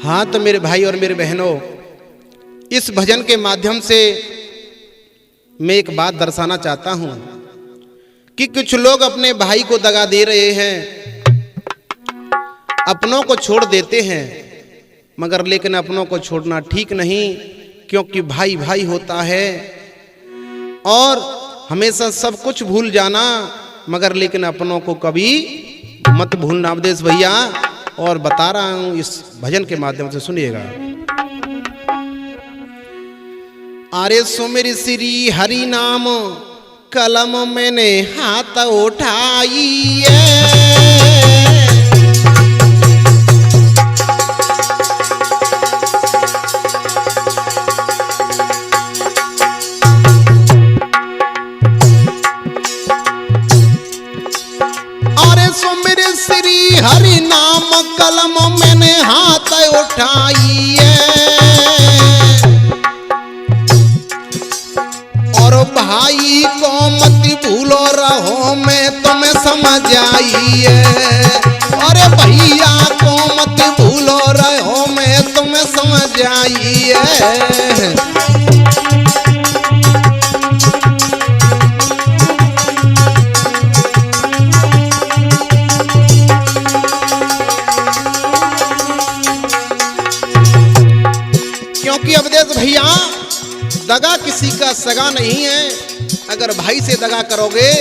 हाँ तो मेरे भाई और मेरे बहनों, इस भजन के माध्यम से मैं एक बात दर्शाना चाहता हूं कि कुछ लोग अपने भाई को दगा दे रहे हैं, अपनों को छोड़ देते हैं, मगर लेकिन अपनों को छोड़ना ठीक नहीं, क्योंकि भाई भाई होता है। और हमेशा सब कुछ भूल जाना, मगर लेकिन अपनों को कभी मत भूलना। अवधेश भैया और बता रहा हूं इस भजन के माध्यम से, सुनिएगा। अरे सुमिर श्री हरि नाम कलम मैंने हाथ उठाई श्री हरि नाम कलम मैंने हाथ उठाई और भाई को मत भूलो रहो, मैं तुम्हें समझ आई अरे भैया को मत भूलो रहो, मैं तुम्हें समझ आई क्योंकि अवधेश भैया दगा किसी का सगा नहीं है। अगर भाई से दगा करोगे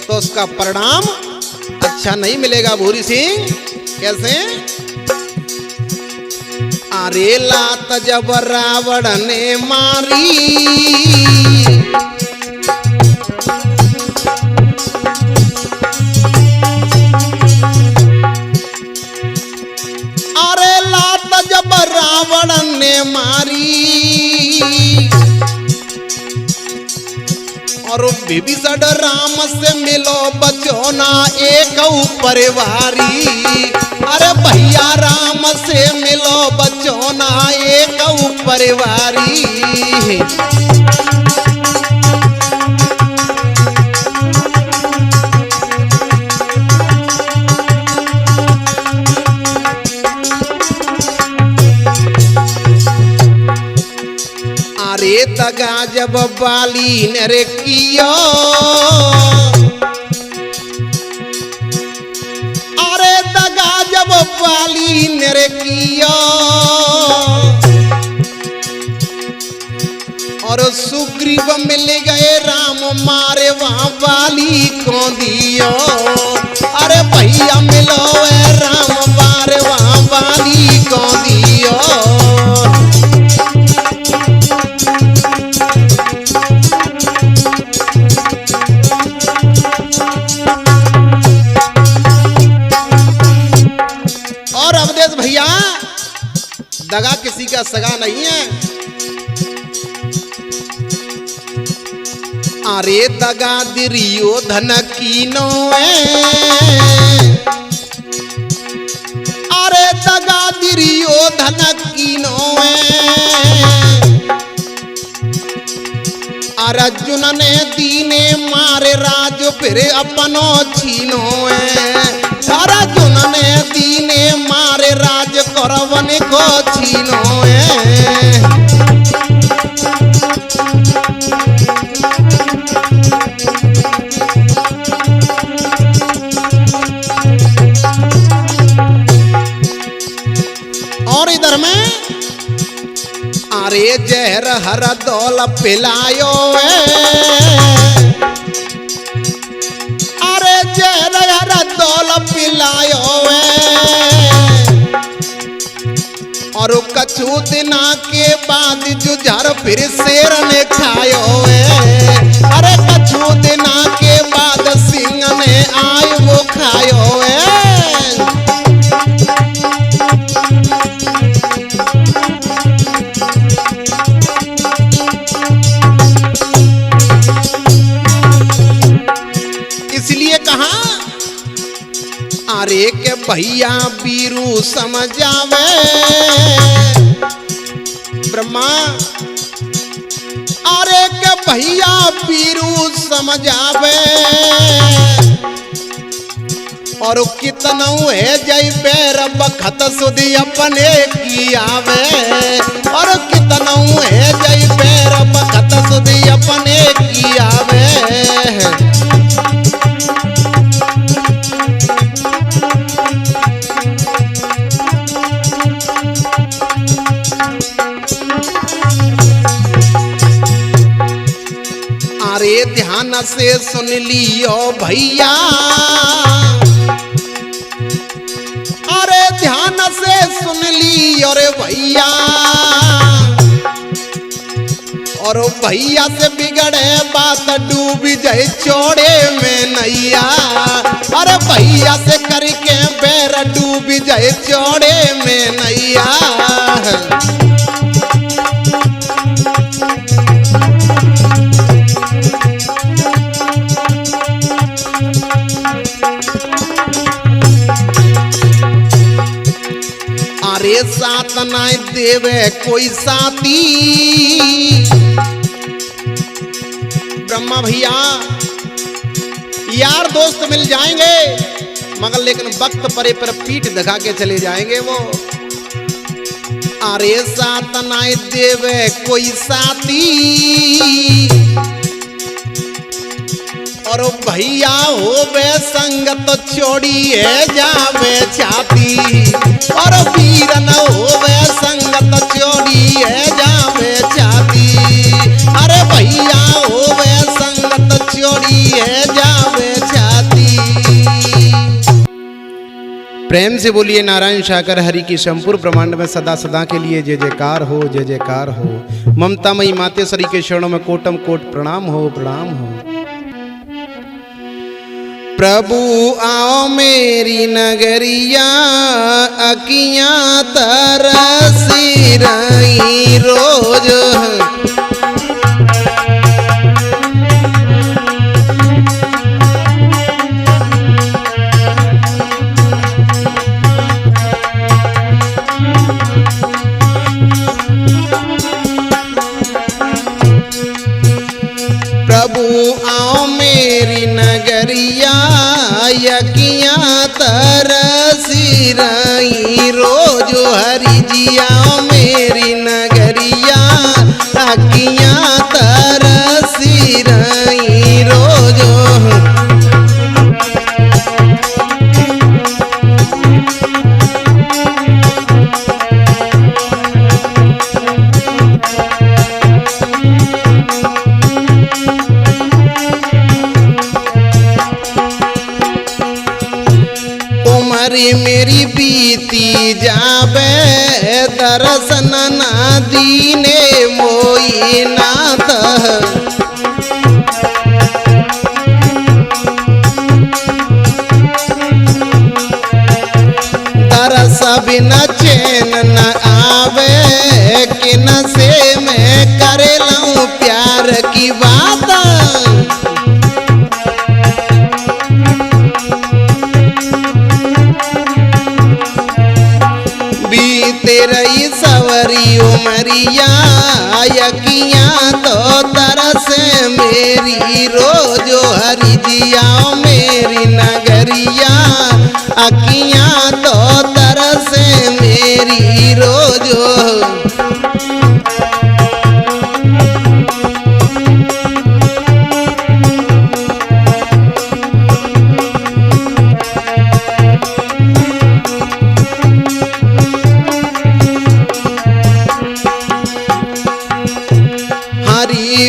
तो उसका परिणाम अच्छा नहीं मिलेगा। भूरी सिंह कैसे? अरे लात जब रावण ने मारी, अरे लात जब रावण ने मारी और विभीषण राम से मिलो बचो ना एक परिवारी, अरे भैया राम से मिलो बचो ना एक परिवारी। अरे दगा जब बाली ने रे किया, अरे दगा जब बाली ने रे किया और सुग्रीव मिल गए राम मारे वहां बाली को दियो, अरे भैया मिलो राम मारे वहां बाली को दियो। भैया दगा किसी का सगा नहीं है। अरे दगा दुर्योधन कीनो अरे दगा दुर्योधन कीनो अर्जुन ने दीने मारे राज फिर अपनो छीनो अर्जुन ने दीने मारे राज करवन को छीनो और इधर में अरे जहर हर दौल पिलायो अरे जहर हर दौल पिलायो और कछु दिना के बाद जुझार फिर शेर ने खायो अरे कछु दिना के बाद सिंह ने आय वो खायो इसलिए कहा अरे के भैया बीरू समझावे ब्रह्मा अरे के भैया बीरू समझावे और कितनऊ है जय पैर बखत सुधी अपने की आवे और कितनऊ है जय पैर बखत सुधी अपने की आवे। अरे ध्यान से सुन लियो भैया, अरे ध्यान से सुन लियो रे भैया, और भैया से बिगड़े बात डूब जाए चौड़े में नैया। अरे भैया से करके बैर डूब जाए चौड़े में नैया। अरे साथ ना देवे कोई साथी ब्रह्मा भैया, यार दोस्त मिल जाएंगे मगर लेकिन वक्त परे पर पीठ दिखा के चले जाएंगे वो। अरे साथ ना देवे कोई साथी और भैया होवे संगत तो छोड़ी है जावे छाती और वीर न होवे संगत छोड़ी है जावे छाती। अरे भैया होवे संगत छोड़ी है जावे छाती। प्रेम से बोलिए नारायण शाकर हरि की संपूर्ण ब्रह्मांड में सदा सदा के लिए जय जयकार हो, जय जयकार हो। ममता मई मातेश्वरी के चरणों में कोटम कोट प्रणाम हो, प्रणाम हो। प्रभु आओ मेरी नगरिया, अखियां तरसी रही रोज। प्रभु आओ मेरी नगरिया, अखियां तरसी रही रोज। हरि जी आओ मेरी नगरिया, अखियां तरसी रही रोज। मेरी बीती जावे दर्शन ना दीने मोई नाथ। दरस बिना चैन न आवे, किन से मैं कर लूं प्यार की बात। तेरी सवरी उमरिया, अखियां तो तरस मेरी रोज। हरि जी आओ मेरी नगरिया, अखियां तो तरस मेरी रोज।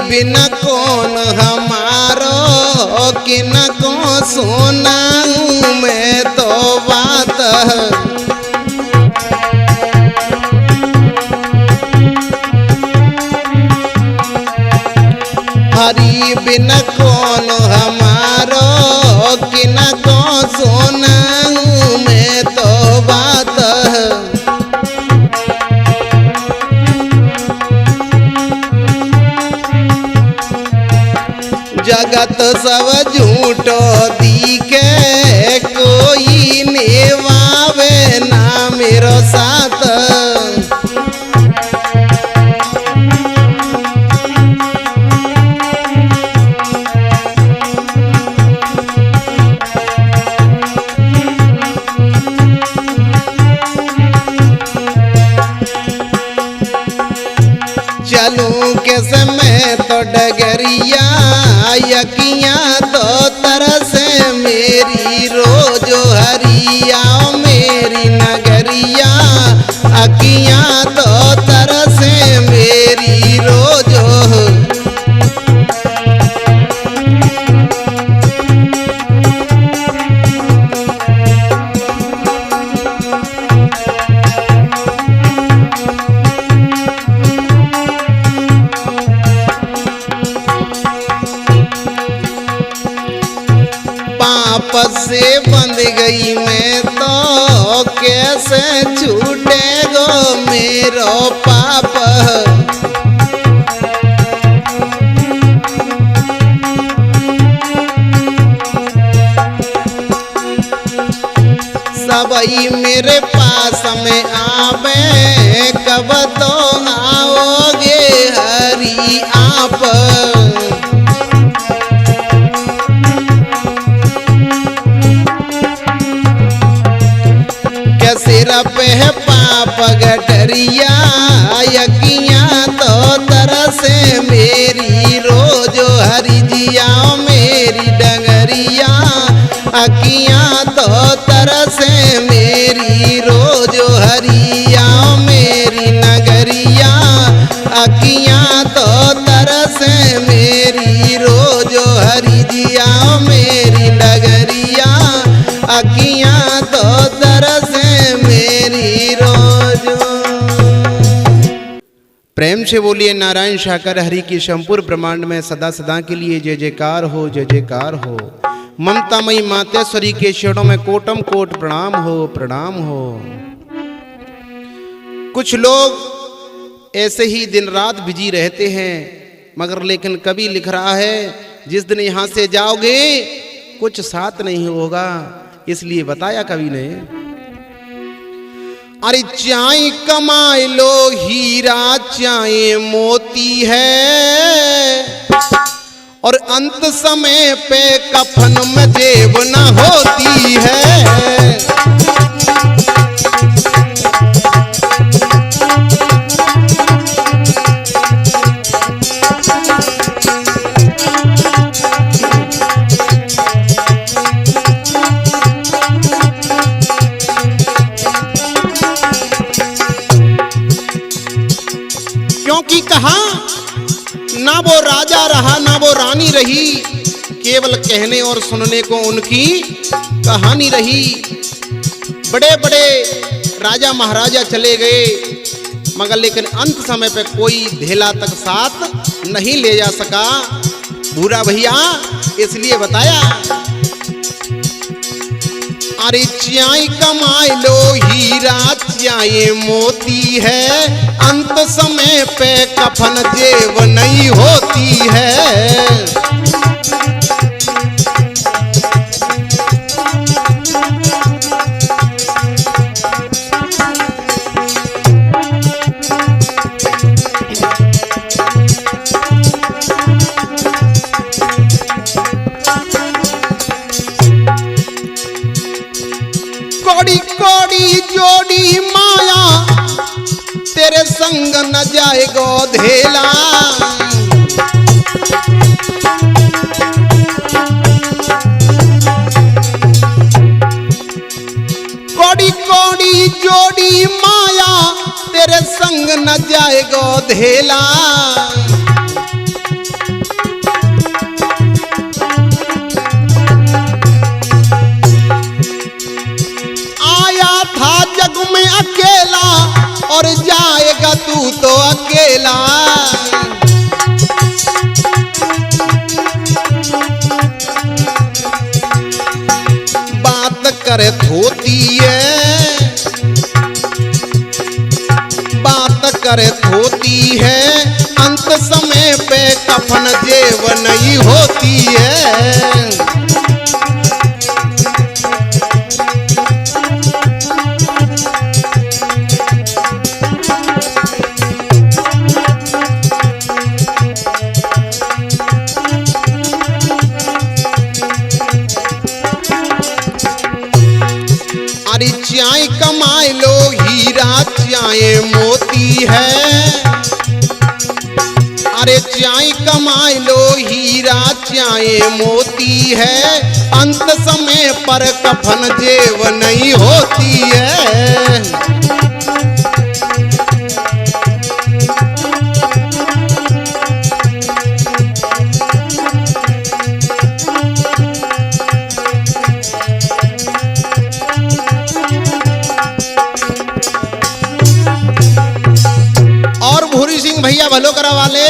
बिन कौन हमारो किन को सुनाऊं मैं तो बात। हरि बिन कौन हमारो किन को सुनाऊं मैं तो बात। जगत सब झूठो दिखे, कोई नेवावे ना मेरो साथ। चलूं कैसे मैं तो डगरिया, अखियां तो तरसे मेरी रोज हरिया, मेरी नगरिया अखियां तो तरसे मेरी रोज। पाप से बंध गई मैं तो कैसे छूटेगो मेरो पाप, सबई मेरे पास में आवे, कब तो आओगे हरि आप। सिर पे है पाप गठरिया, अखियां तो तरसे मेरी रोज हरिजिया, मेरी डगरिया अखियां तो तरसे मेरी रोज हरिया, मेरी नगरिया अखियां तो तरसे मेरी रोज हरिजिया, मेरी डगरिया अखियां तो तरसे मेरी रोज। प्रेम से बोलिए नारायण शाकर हरि की संपूर्ण ब्रह्मांड में सदा सदा के लिए जय जयकार हो, जय जयकार हो। ममतामयी मातेश्वरी के चरणों में कोटम कोट प्रणाम हो, प्रणाम हो। कुछ लोग ऐसे ही दिन रात बिजी रहते हैं, मगर लेकिन कवि लिख रहा है जिस दिन यहां से जाओगे कुछ साथ नहीं होगा, इसलिए बताया कवि ने। अरे चाय कमाए लो हीरा चाय मोती है, और अंत समय पे कफन में जेब न होती है। क्योंकि कहा ना वो राजा रहा ना वो रानी रही, केवल कहने और सुनने को उनकी कहानी रही। बड़े बड़े राजा महाराजा चले गए, मगर लेकिन अंत समय पे कोई धेला तक साथ नहीं ले जा सका भूरा भैया, इसलिए बताया। अरे चाय कमाए लो हीरा चाय मोती है, अंत समय पे कफन जेब नहीं होती है। कोड़ी कोड़ी जोड़ी माया तेरे संग न जाएगो धेला, कोड़ी कोड़ी जोड़ी माया तेरे संग न जाएगो धेला। जग में अकेला और जाएगा तू तो अकेला। बात करे धोती है, बात करे धोती है, अंत समय पे कफन जेब नहीं होती है। चाय कमाए लो हीरा चाय मोती है, अरे चाहे कमाई लो हीरा चाहे मोती है, अंत समय पर कफन जेब नहीं होती है। और भूरी सिंह भैया भलो करा वाले,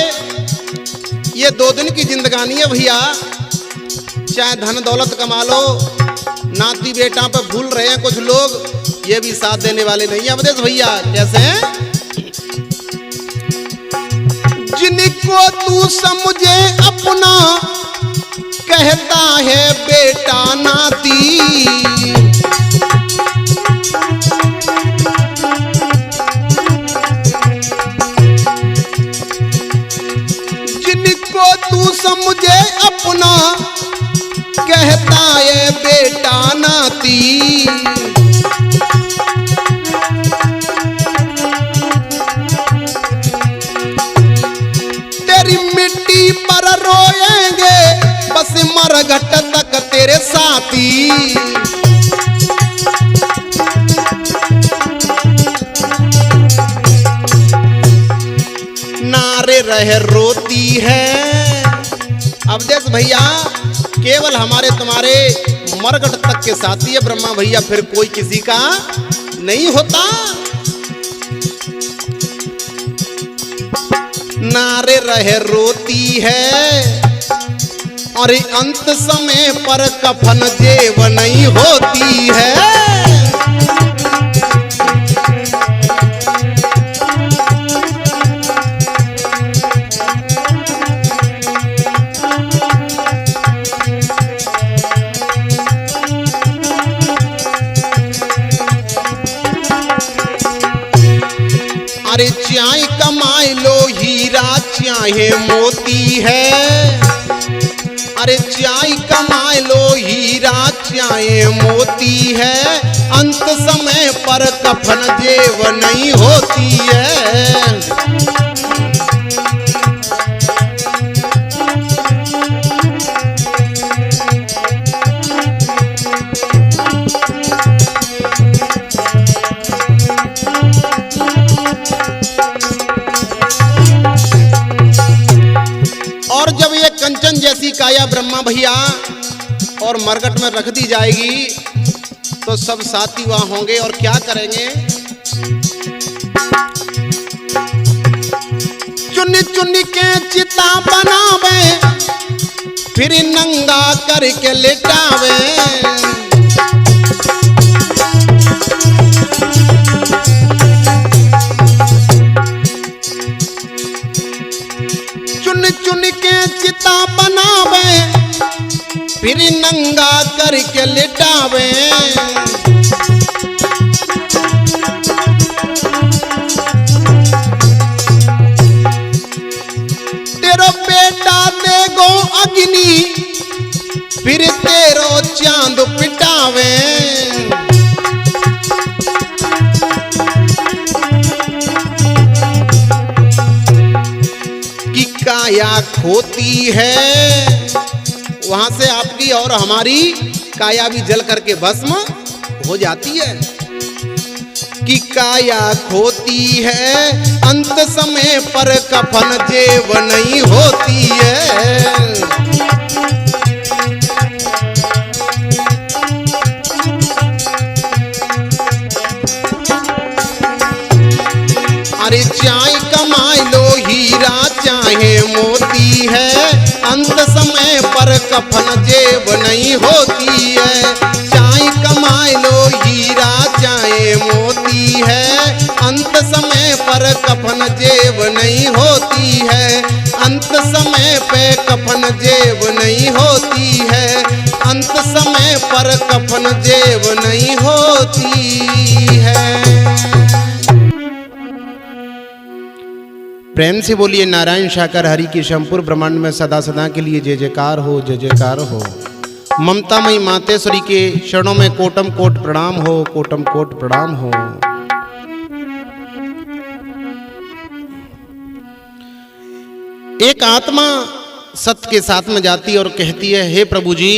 ये 2 दिन की जिंदगानी है भैया, चाहे धन दौलत कमा लो, नाती बेटा पे भूल रहे हैं कुछ लोग, ये भी साथ देने वाले नहीं है। अवधेश भैया कैसे हैं? जिनको तू समझे अपना कहता है बेटा नाती, तू समझे अपना कहता है बेटा नाती, तेरी मिट्टी पर रोएंगे बस मरघट तक तेरे साथी। नारे रह रोती है। अवधेश भैया केवल हमारे तुम्हारे मरघट तक के साथी है ब्रह्मा भैया, फिर कोई किसी का नहीं होता। नारे रह रोती है और अंत समय पर कफन जेब नहीं होती है। अरे चाहे कमाई लो हीरा चाहे मोती है, अरे चाहे कमाई लो हीरा चाहे मोती है, अंत समय पर कफन जेब नहीं होती है। और जब ये कंचन जैसी काया ब्रह्मा भैया और मरघट में रख दी जाएगी तो सब साथी वहां होंगे और क्या करेंगे? चुन चुन के चिता बनावे फिर नंगा करके लेटावे। चुन के चिता बनावे फिर नंगा करके लिटावे। तेरो बेटा देगो अग्नि फिर तेरो चांद पिटावे। काया खोती है, वहां से आपकी और हमारी काया भी जल करके भस्म हो जाती है। कि काया खोती है अंत समय पर कफन जेब नहीं होती है। अरे चाहे कमाई लो हीरा चाहे मोती है, अंत समय पर कफन जेब नहीं होती है। चाहे कमाई लो हीरा चाहे मोती है, अंत समय पर कफन जेब नहीं होती है। अंत समय पे कफन जेब नहीं होती है। अंत समय पर कफन जेब नहीं होती है। प्रेम से बोलिए नारायण शाकर हरि की शंपुर ब्रह्मांड में सदा सदा के लिए जय जयकार हो, जय जयकार हो। ममतामयी मातेश्वरी के चरणों में कोटम कोट प्रणाम हो, कोटम कोट प्रणाम हो। एक आत्मा सत्य के साथ में जाती और कहती है, हे प्रभु जी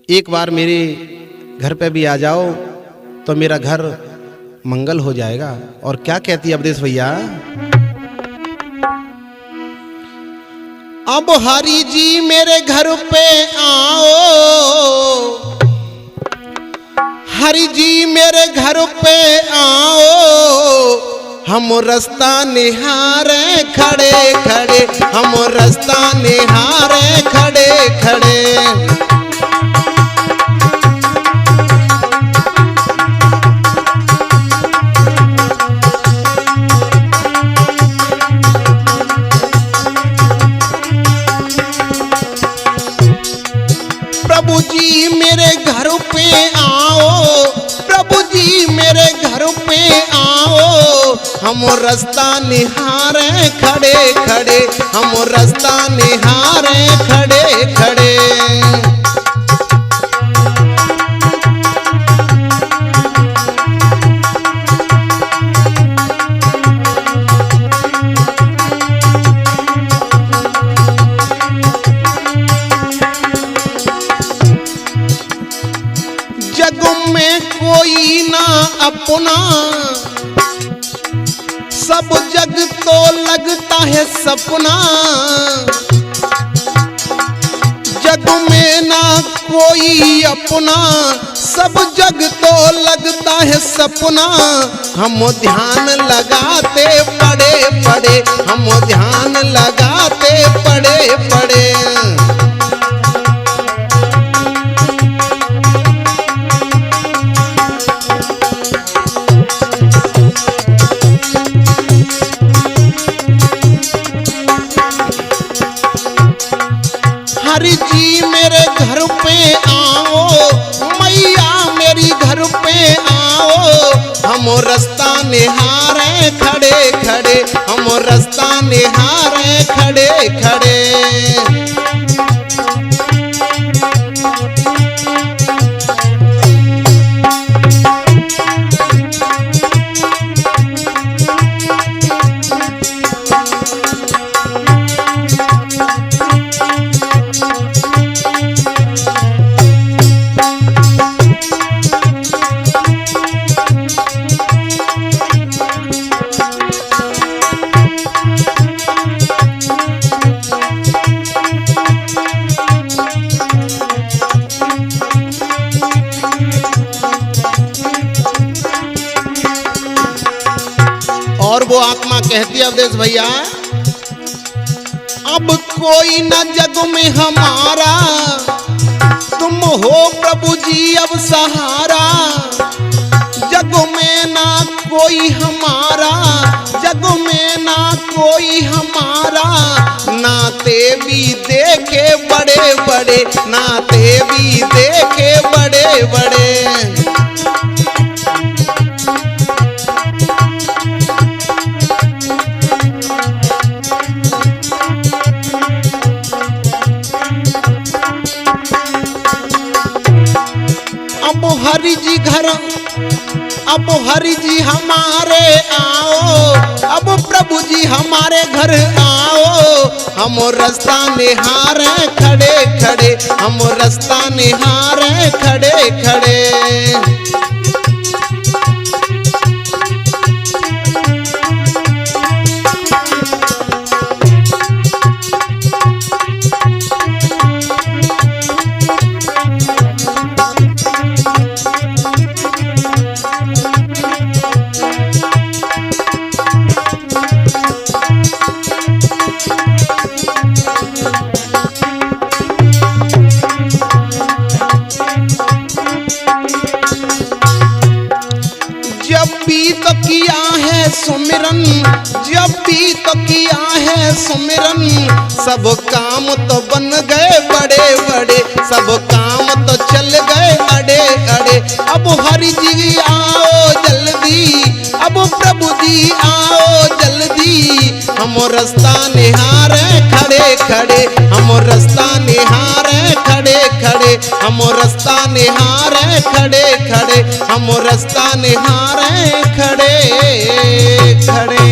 एक बार मेरे घर पे भी आ जाओ तो मेरा घर मंगल हो जाएगा। और क्या कहती है अवधेश भैया, अब हरि जी मेरे घर पे आओ, हरि जी मेरे घर पे आओ, हम रास्ता निहारे खड़े खड़े, हम रास्ता निहारे खड़े खड़े। प्रभु जी मेरे घर पे आओ, प्रभु जी मेरे घर पे आओ, हम रास्ता निहारे खड़े खड़े, हम रास्ता निहारे खड़े खड़े। जग में कोई ना अपना, सब जग तो लगता है सपना। जग में ना कोई अपना, सब जग तो लगता है सपना। हम ध्यान लगाते पड़े पड़े, हम ध्यान लगाते पड़े पड़े। हरि जी मेरे घर पे आओ, मैया मेरी घर पे आओ, हम रास्ता निहारे खड़े खड़े, हम रास्ता निहारे खड़े खड़े। और वो आत्मा कहती है अवधेश भैया, अब कोई न जग में हमारा, तुम हो प्रभु जी अब सहारा। जग में ना कोई हमारा, जग में ना कोई हमारा, नाते भी देखे बड़े बड़े, नाते भी देखे बड़े बड़े। अब हरि जी घर, अब हरि जी हमारे आओ, अब प्रभु जी हमारे घर आओ, हम रास्ता निहारे खड़े खड़े, हम रास्ता निहारे खड़े खड़े। जब भी तो किया है सुमिरन, जब भी तो किया है सुमिरन, सब काम तो बन गए बड़े बड़े, सब काम तो चल गए अड़े अड़े। अब हरि जी आओ जल्दी, अब प्रभु जी आओ जल्दी, हम रास्ता निहारे खड़े खड़े, हम रास्ता निहारे खड़े खड़े, हम रास्ता निहारे खड़े खड़े, हम रास्ता निहारे खड़े खड़े।